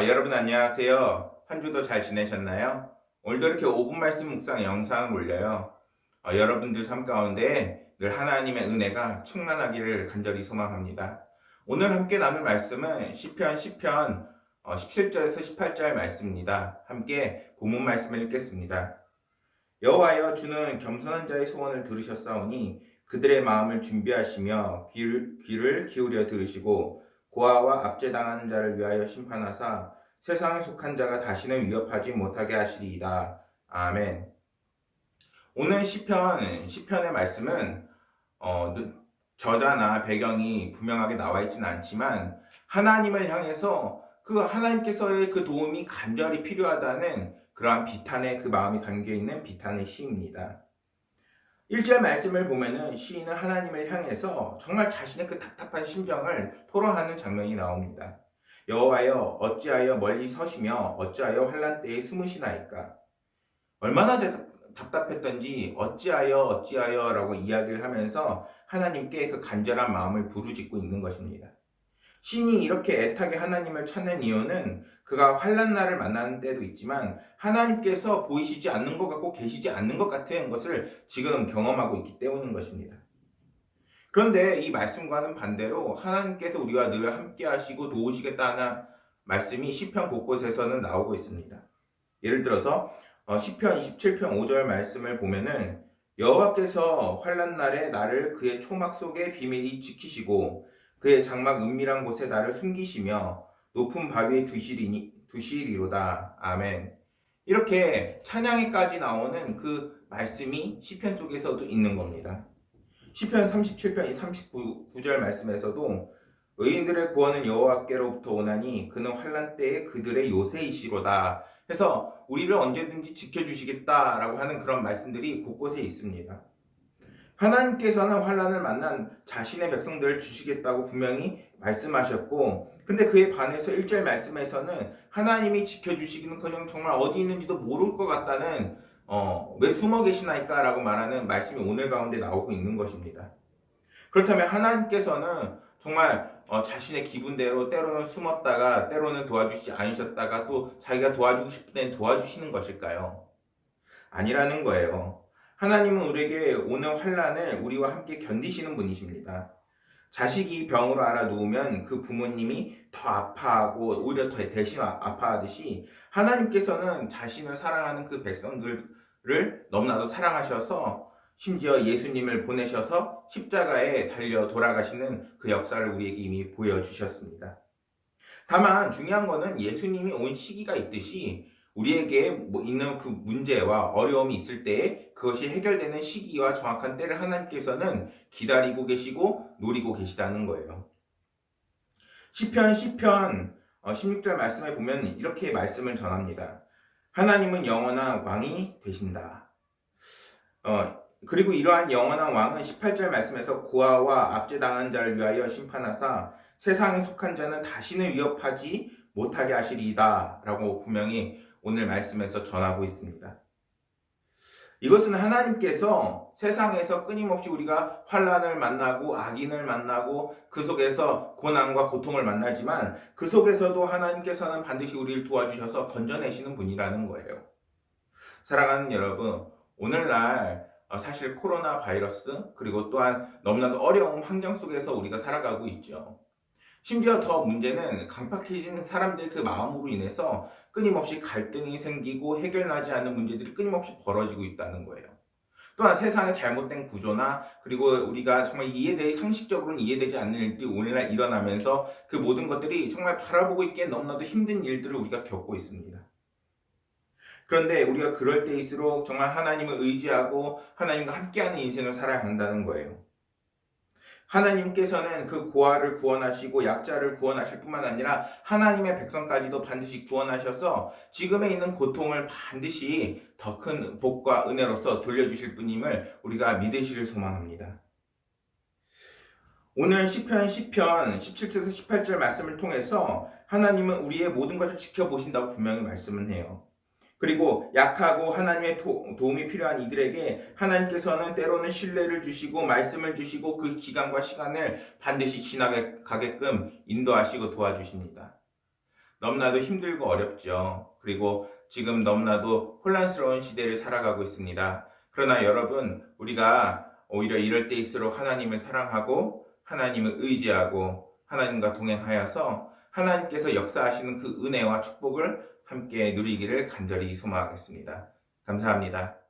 여러분 안녕하세요. 한 주도 잘 지내셨나요? 오늘도 이렇게 5분 말씀 묵상 영상을 올려요. 여러분들 삶 가운데 늘 하나님의 은혜가 충만하기를 간절히 소망합니다. 오늘 함께 나눌 말씀은 시편 17절에서 18절 말씀입니다. 함께 본문 말씀을 읽겠습니다. 여호와여, 주는 겸손한 자의 소원을 들으셨사오니 그들의 마음을 준비하시며 귀를 기울여 들으시고 고아와 압제당하는 자를 위하여 심판하사 세상에 속한 자가 다시는 위협하지 못하게 하시리이다. 아멘. 오늘 시편의 말씀은 저자나 배경이 분명하게 나와 있지는 않지만 하나님을 향해서 그 하나님께서의 그 도움이 간절히 필요하다는 그러한 비탄의 그 마음이 담겨 있는 비탄의 시입니다. 1절 말씀을 보면은 시인은 하나님을 향해서 정말 자신의 그 답답한 심정을 토로하는 장면이 나옵니다. 여호와여, 어찌하여 멀리 서시며 어찌하여 환난 때에 숨으시나이까. 얼마나 답답했던지 어찌하여라고 이야기를 하면서 하나님께 그 간절한 마음을 부르짖고 있는 것입니다. 신이 이렇게 애타게 하나님을 찾는 이유는 그가 환난 날을 만나는 때도 있지만 하나님께서 보이시지 않는 것 같고 계시지 않는 것 같은 것을 지금 경험하고 있기 때문인 것입니다. 그런데 이 말씀과는 반대로 하나님께서 우리와 늘 함께 하시고 도우시겠다는 말씀이 시편 곳곳에서는 나오고 있습니다. 예를 들어서 시편 27편 5절 말씀을 보면은 여호와께서 환난 날에 나를 그의 초막 속에 비밀히 지키시고 그의 장막 은밀한 곳에 나를 숨기시며 높은 바위에 두시리로다. 아멘. 이렇게 찬양에까지 나오는 그 말씀이 시편 속에서도 있는 겁니다. 시편 37편 39절 말씀에서도 의인들의 구원은 여호와께로부터 오나니 그는 환난 때에 그들의 요새이시로다 해서 우리를 언제든지 지켜주시겠다라고 하는 그런 말씀들이 곳곳에 있습니다. 하나님께서는 환난을 만난 자신의 백성들을 주시겠다고 분명히 말씀하셨고, 근데 그에 반해서 1절 말씀에서는 하나님이 지켜주시기는커녕 정말 어디 있는지도 모를 것 같다는 왜 숨어 계시나이까 라고 말하는 말씀이 오늘 가운데 나오고 있는 것입니다. 그렇다면 하나님께서는 정말 자신의 기분대로 때로는 숨었다가 때로는 도와주시지 않으셨다가 또 자기가 도와주고 싶을 땐 도와주시는 것일까요? 아니라는 거예요. 하나님은 우리에게 오는 환난을 우리와 함께 견디시는 분이십니다. 자식이 병으로 앓아 누우면 그 부모님이 더 아파하고 오히려 더 대신 아파하듯이 하나님께서는 자신을 사랑하는 그 백성들을 너무나도 사랑하셔서 심지어 예수님을 보내셔서 십자가에 달려 돌아가시는 그 역사를 우리에게 이미 보여주셨습니다. 다만 중요한 거는 예수님이 온 시기가 있듯이 우리에게 있는 그 문제와 어려움이 있을 때에 그것이 해결되는 시기와 정확한 때를 하나님께서는 기다리고 계시고 노리고 계시다는 거예요. 시편 16절 말씀에 보면 이렇게 말씀을 전합니다. 하나님은 영원한 왕이 되신다. 그리고 이러한 영원한 왕은 18절 말씀에서 고아와 압제당한 자를 위하여 심판하사 세상에 속한 자는 다시는 위협하지 못하게 하시리이다 라고 분명히 오늘 말씀에서 전하고 있습니다. 이것은 하나님께서 세상에서 끊임없이 우리가 환난을 만나고 악인을 만나고 그 속에서 고난과 고통을 만나지만 그 속에서도 하나님께서는 반드시 우리를 도와주셔서 건져내시는 분이라는 거예요. 사랑하는 여러분, 오늘날 사실 코로나 바이러스 그리고 또한 너무나도 어려운 환경 속에서 우리가 살아가고 있죠. 심지어 더 문제는 강팍해진 사람들의 그 마음으로 인해서 끊임없이 갈등이 생기고 해결나지 않는 문제들이 끊임없이 벌어지고 있다는 거예요. 또한 세상의 잘못된 구조나 그리고 우리가 정말 상식적으로는 이해되지 않는 일들이 오늘날 일어나면서 그 모든 것들이 정말 바라보고 있기에 너무나도 힘든 일들을 우리가 겪고 있습니다. 그런데 우리가 그럴 때일수록 정말 하나님을 의지하고 하나님과 함께하는 인생을 살아야 한다는 거예요. 하나님께서는 그 고아를 구원하시고 약자를 구원하실 뿐만 아니라 하나님의 백성까지도 반드시 구원하셔서 지금에 있는 고통을 반드시 더 큰 복과 은혜로서 돌려주실 분임을 우리가 믿으시길 소망합니다. 오늘 시편 17절에서 18절 말씀을 통해서 하나님은 우리의 모든 것을 지켜보신다고 분명히 말씀을 해요. 그리고 약하고 하나님의 도움이 필요한 이들에게 하나님께서는 때로는 신뢰를 주시고 말씀을 주시고 그 기간과 시간을 반드시 지나가게끔 인도하시고 도와주십니다. 너무나도 힘들고 어렵죠. 그리고 지금 너무나도 혼란스러운 시대를 살아가고 있습니다. 그러나 여러분, 우리가 오히려 이럴 때일수록 하나님을 사랑하고 하나님을 의지하고 하나님과 동행하여서 하나님께서 역사하시는 그 은혜와 축복을 함께 누리기를 간절히 소망하겠습니다. 감사합니다.